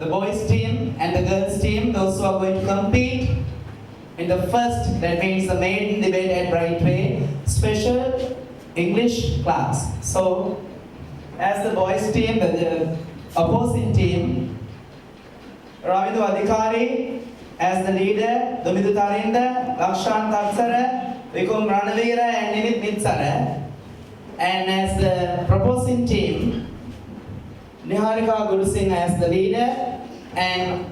boys team and the girls team, those who are going to compete in the first, that means the main debate at Brightway, special English class. So, as the boys team, the opposing team, Ravidu Adhikari as the leader, Dumidu Tarinda, Lakshan Tatsara, Vikum Ranavira and Nimit Mitsara. And as the proposing team, Niharika Gurusingh as the leader and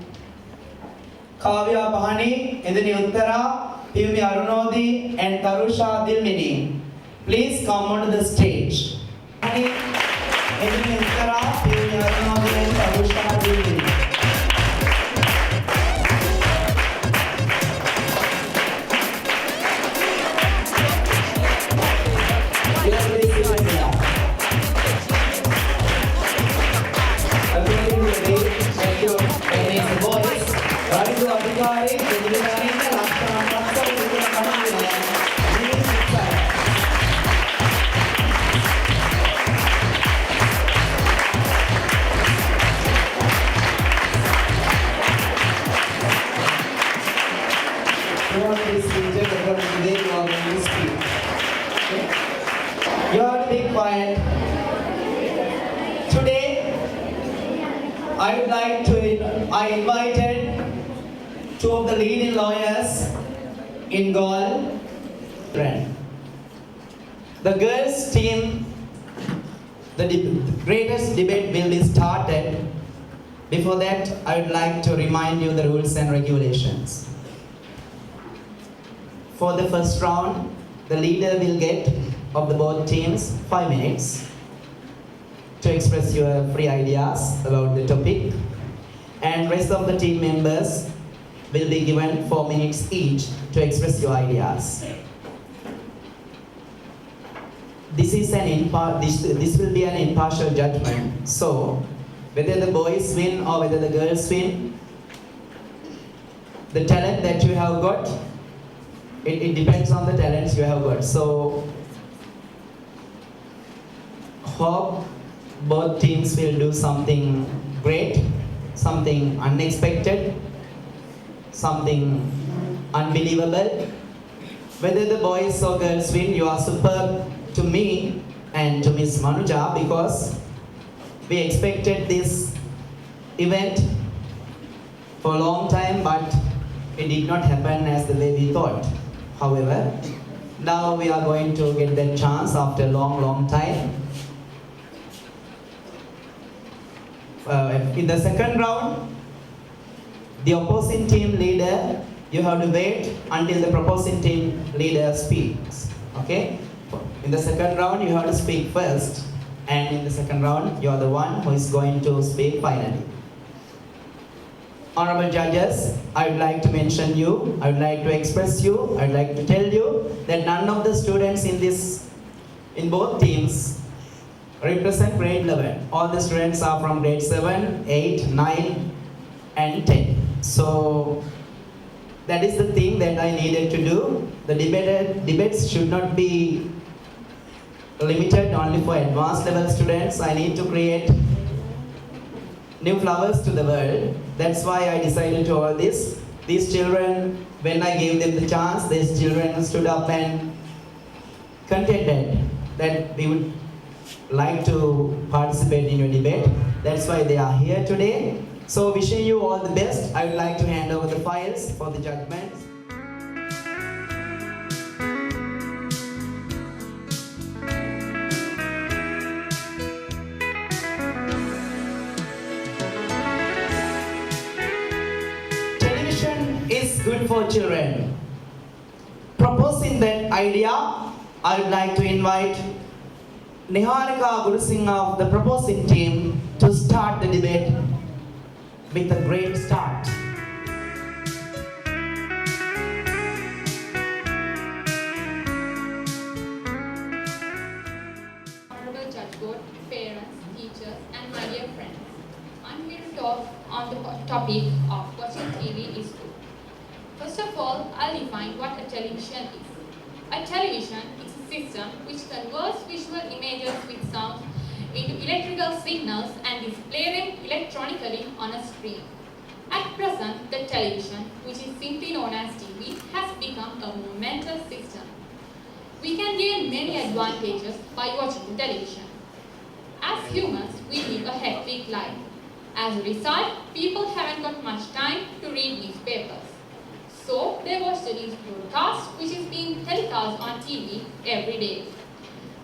Kavya Bahani, Indani Uttara, Piyumi Arunodi and Tarusha Dilmini. Please come onto the stage. Indani Uttara, Piyumi Arunodi and Tarusha Dilmini. You have to be quiet. Today, I invited two of the leading lawyers in Gaul. The girls' team, the greatest debate will be started. Before that, I would like to remind you the rules and regulations. For the first round, the leader will get of the both teams 5 minutes to express your free ideas about the topic, and rest of the team members will be given 4 minutes each to express your ideas. This will be an impartial judgment. So whether the boys win or whether the girls win, the talent that you have got, it depends on the talents you have got. So hope both teams will do something great, something unexpected, something unbelievable. Whether the boys or girls win, you are superb to me and to Miss Manuja, because we expected this event for a long time, but it did not happen as the way we thought. However, now we are going to get that chance after a long time. In the second round, the opposing team leader, you have to wait until the proposing team leader speaks. Okay? In the second round, you have to speak first, and in the second round, you are the one who is going to speak finally. Honorable judges, I would like to mention you, I would like to express you, I would like to tell you that none of the students in both teams represent grade 11. All the students are from grade 7, 8, 9 and 10. So that is the thing that I needed to do. The debates should not be limited only for advanced level students. I need to create new flowers to the world. That's why I decided to all this. These children, when I gave them the chance, these children stood up and contended that we would like to participate in your debate. That's why they are here today. So wishing you all the best. I would like to hand over the files for the judgments. Television is good for children. Proposing that idea, I would like to invite Niharika Gurusingh of the proposing team to start the debate with a great start. Honorable Judge Board, parents, teachers and my dear friends, I'm here to talk on the topic of watching TV is good. First of all, I'll define what a television is. A television is a system which converts visual images with sound into electrical signals and display them electronically on a screen. At present, the television, which is simply known as TV, has become a momentous system. We can gain many advantages by watching the television. As humans, we live a hectic life. As a result, people haven't got much time to read newspapers. So, they watch the news broadcast, which is being telecast on TV every day.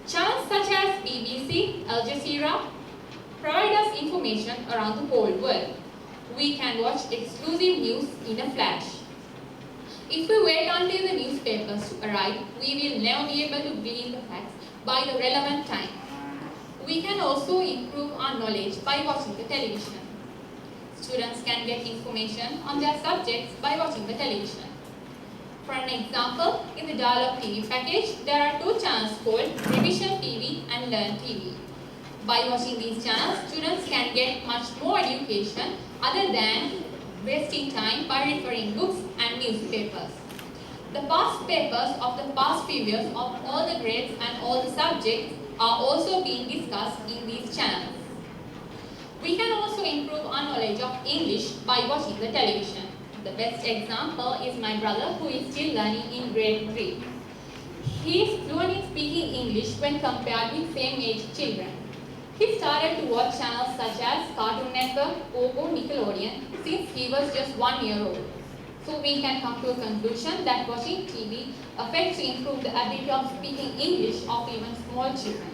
Channels such as BBC, Al Jazeera provide us information around the whole world. We can watch exclusive news in a flash. If we wait until the newspapers arrive, we will never be able to glean the facts by the relevant time. We can also improve our knowledge by watching the television. Students can get information on their subjects by watching the television. For an example, in the Dialogue TV package, there are two channels called Revision TV and Learn TV. By watching these channels, students can get much more education other than wasting time by referring books and newspapers. The past papers of the past few years of all the grades and all the subjects are also being discussed in these channels. We can also improve our knowledge of English by watching the television. The best example is my brother, who is still learning in grade 3. He is fluent in speaking English when compared with same-age children. He started to watch channels such as Cartoon Network, Pogo, Nickelodeon since he was just 1 year old. So we can come to a conclusion that watching TV affects to improve the ability of speaking English of even small children.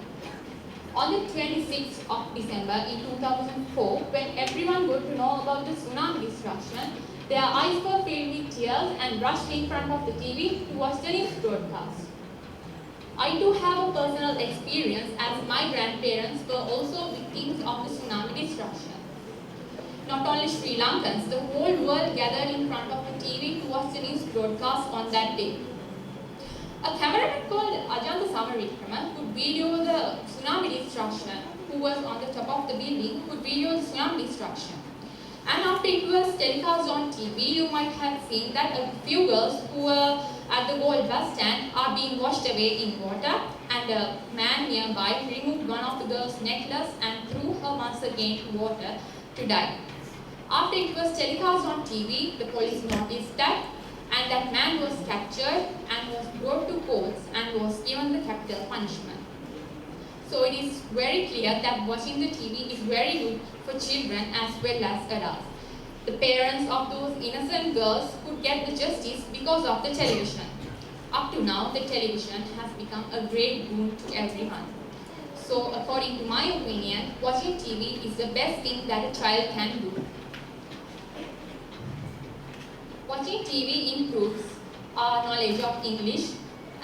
On the 26th of December in 2004, when everyone got to know about the tsunami destruction, their eyes were filled with tears and rushed in front of the TV to watch the news broadcast. I do have a personal experience as my grandparents were also victims of the tsunami destruction. Not only Sri Lankans, the whole world gathered in front of the TV to watch the news broadcast on that day. A cameraman called Ajanta Samarikrama could video the tsunami destruction, who was on the top of the building, could video the tsunami destruction. And after it was telecast on TV, you might have seen that a few girls who were at the Gold bus stand are being washed away in water, and a man nearby removed one of the girl's necklace and threw her once again in water to die. After it was telecast on TV, the police noticed that, and that man was captured and was brought to courts and was given the capital punishment. So it is very clear that watching the TV is very good for children as well as adults. The parents of those innocent girls could get the justice because of the television. Up to now, the television has become a great boon to everyone. So according to my opinion, watching TV is the best thing that a child can do. Watching TV improves our knowledge of English,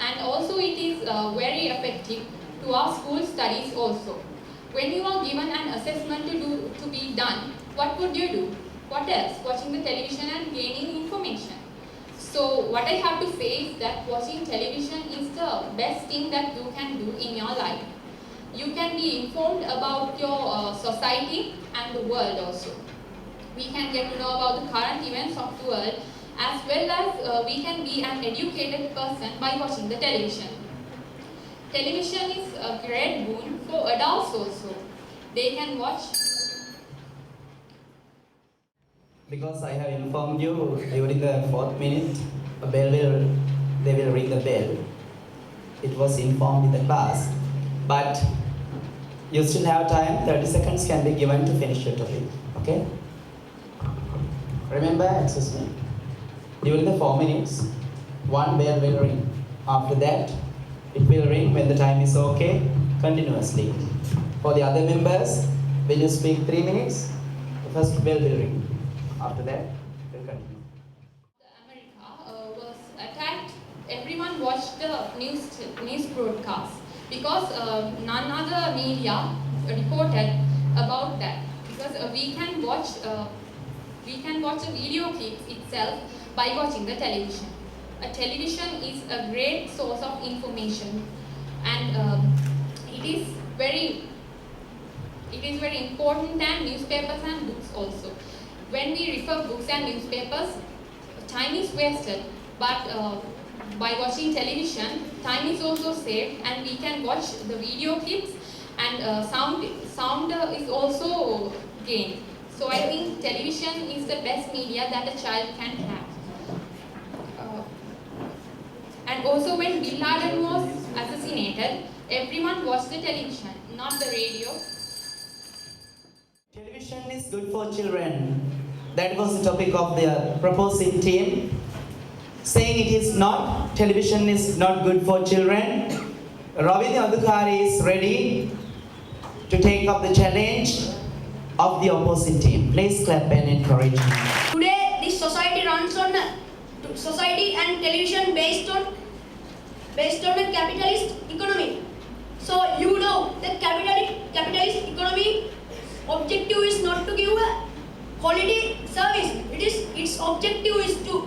and also it is very effective to our school studies also. When you are given an assessment to be done, what would you do? What else? Watching the television and gaining information. So what I have to say is that watching television is the best thing that you can do in your life. You can be informed about your society and the world also. We can get to know about the current events of the world, as well as we can be an educated person by watching the television. Television is a great boon for adults also. They can watch. Because I have informed you during the 4th minute, they will ring the bell. It was informed in the class, but you still have time. 30 seconds can be given to finish your topic. Okay? Remember, excuse me. During the 4 minutes, one bell will ring. After that, it will ring when the time is okay, continuously. For the other members, when you speak 3 minutes, the first bell will ring. After that, we'll continue. America was attacked. Everyone watched the news broadcast because none other media reported about that. Because we can watch the video clips itself by watching the television. A television is a great source of information, and it is very important than newspapers and books also. When we refer books and newspapers, time is wasted, but by watching television, time is also saved, and we can watch the video clips and sound is also gained. So I think television is the best media that a child can have. And also when Bin Laden was assassinated, everyone watched the television, not the radio. Television is good for children. That was the topic of the proposing team. Saying it is not, television is not good for children. Ravindra Adhikari is ready to take up the challenge of the opposite team. Please clap and encourage him. Today, this society runs on society and television based on a capitalist economy. So you know that capitalist economy objective is not to give a quality service. Its objective is to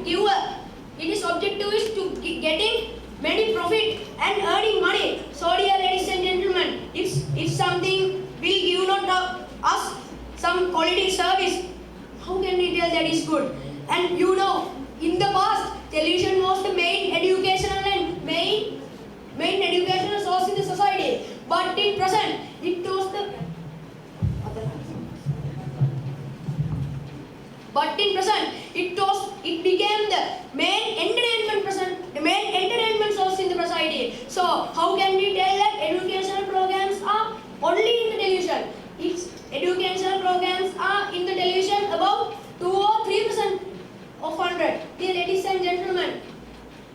give getting many profit and earning money. So dear ladies and gentlemen, if something will give not us some quality service, how can we tell that is good? And you know, in the past, television was the main educational source in the society. But in present, it was the it became the main entertainment source in the society. So how can we tell that educational programs are only in the television? Its educational programs are in the television about 2 or 3% of 100. Dear ladies and gentlemen,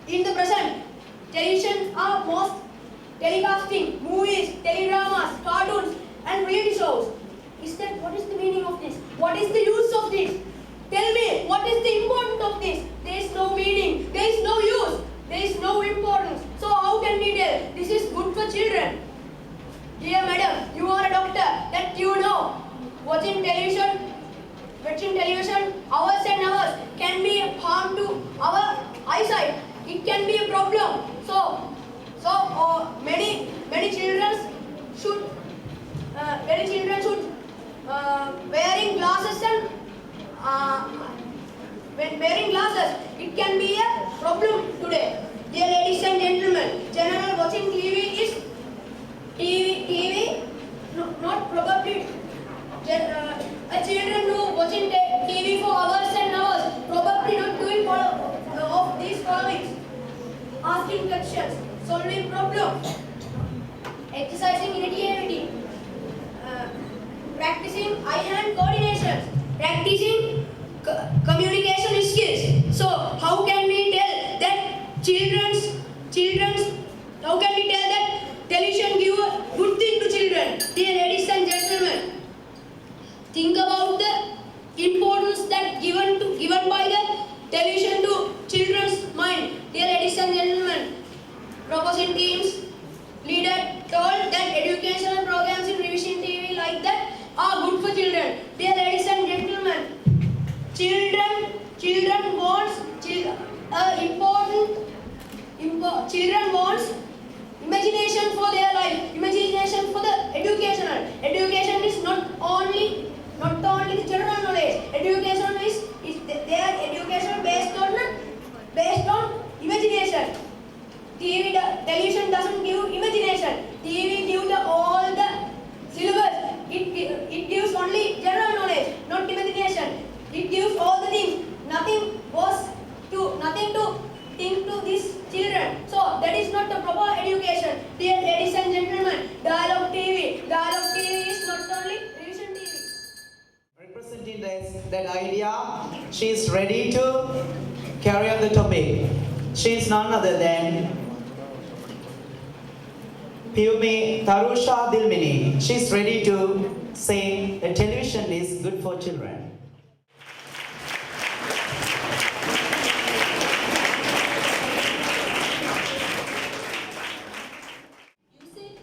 in the present, television are most telecasting movies, teledramas, cartoons and reality shows. What is the meaning of this? What is the use of this? Tell me, what is the importance of this? There is no meaning, there is no use, there is no importance. So how can we tell this is good for children? Dear madam, you are a doctor, that you know, watching television hours and hours can be harm to our eyesight. It can be a problem. So many children should wearing glasses and when wearing glasses, it can be a problem today. Dear ladies and gentlemen, general watching TV is not probably a children who watching TV for hours and hours probably not doing of these followings: asking questions, solving problems, exercising creativity, practicing eye-hand coordination, practicing communication skills. So how can we tell that how can we tell that television give a good thing to children? Dear ladies and gentlemen, think about the importance that given by the television to children's mind. Dear ladies and gentlemen, proposing teams leader told that educational programs in revision TV like that are good for children. Dear ladies and gentlemen, children wants imagination for their life, imagination for the educational. Education is not only the general knowledge. Education is their education based on imagination. Television doesn't give imagination. TV gives all the syllabus. It gives only general knowledge, not imagination. It gives all the things. Nothing to think to these children. So that is not the proper education. Dear ladies and gentlemen, Dialogue TV is not only revision TV. Representing that idea, she is ready to carry on the topic. She is none other than Piyumi Tarusha Dilmini. She is ready to say that television is good for children. You said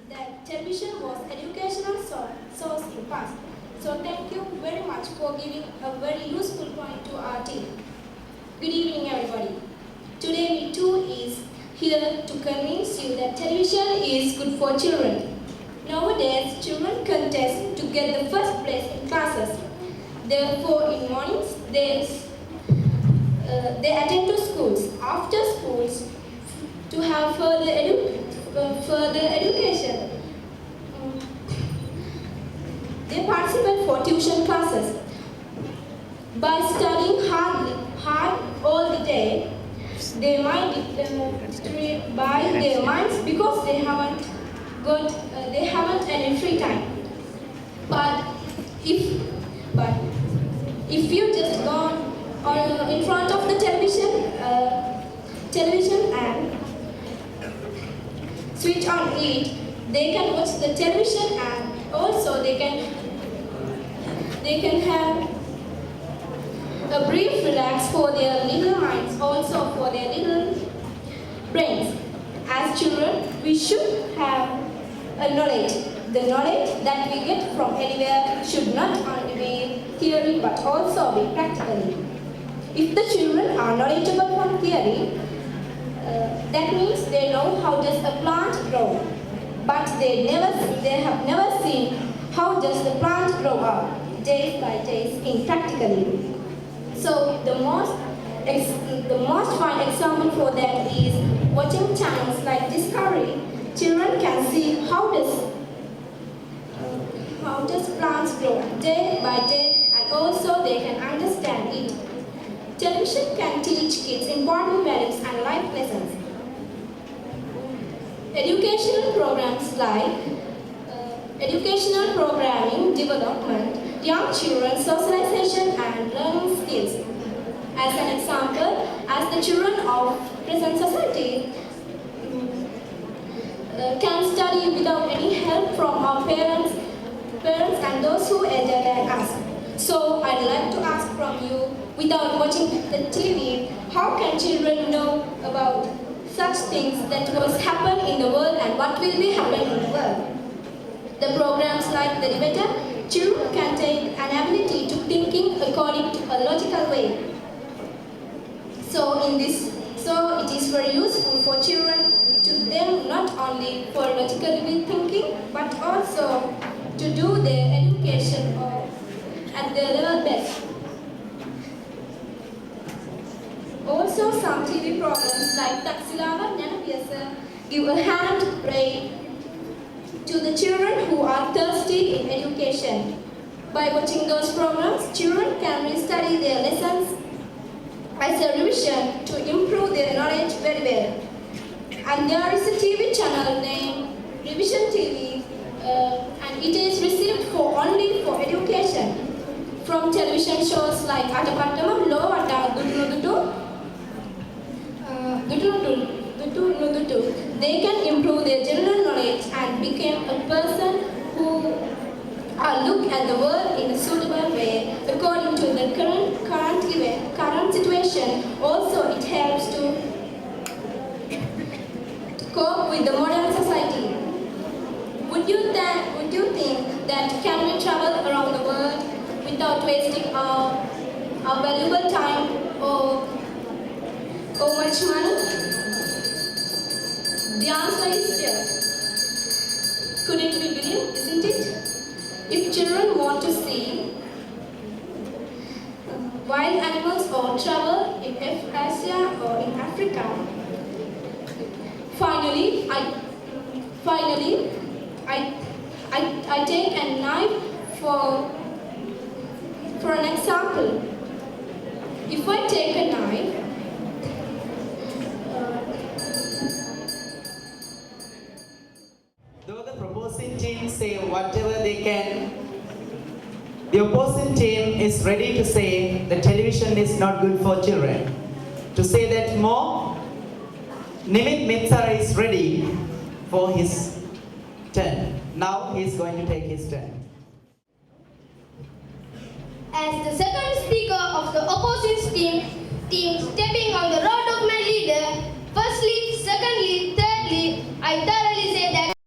that television was educational source in past. So thank you very much for giving a very useful point to our team. Good evening, everybody. Today we too is here to convince you that television is good for children. Nowadays, children contest to get the first place in classes. Therefore, in mornings, they attend to schools, after schools, to have further education. they participate for tuition classes. By studying hard all the day, they might by their minds because they haven't any free time. But if you just go on in front of the television and switch on it, they can watch the television and also they can have a brief relax for their little minds, also for their little brains. As children, we should have a knowledge. The knowledge that we get from anywhere should not only be theory but also be practically. If the children are knowledgeable from theory, that means they know how does a plant grow, but they have never seen how does the plant grow up day by day in practically. So the most fun example for them is watching channels like Discovery. Children can see how does plants grow day by day, and also they can understand it. Television can teach kids important values and life lessons. Educational programs like educational programming, development, young children's socialization and learning skills. As an example, as the children of present society can study without any help from our parents and those who elder than us. So I'd like to ask from you, without watching the TV, how can children know about such things that was happen in the world and what will be happening in the world? The programs like the debater, children can take an ability to thinking according to a logical way. So it is very useful for children to them not only for logically thinking but also to do their education at their level best. Also, some TV programs like Taksilawa Nyanapiyasa give a hand break to the children who are thirsty in education. By watching those programs, children can restudy their lessons as a revision to improve their knowledge very well. And there is a TV channel named Revision TV, and it is received only for education. From television shows like Atapattama, Lo Atta, Dutu, they can improve their general knowledge and become a person who look at the world in a suitable way according to the current situation. Also, it helps to cope with the modern society. Would you think that can we travel around the world without wasting our valuable time or much money? The answer is yes. Couldn't we believe, isn't it? If children want to see wild animals or travel in Asia or in Africa, finally I take a knife for an example. If I take a knife, though the proposing team say whatever they can, the opposing team is ready to say the television is not good for children. To say that more, Nimit Mitsara is ready for his turn. Now he is going to take his turn. As the second speaker of the opposite team stepping on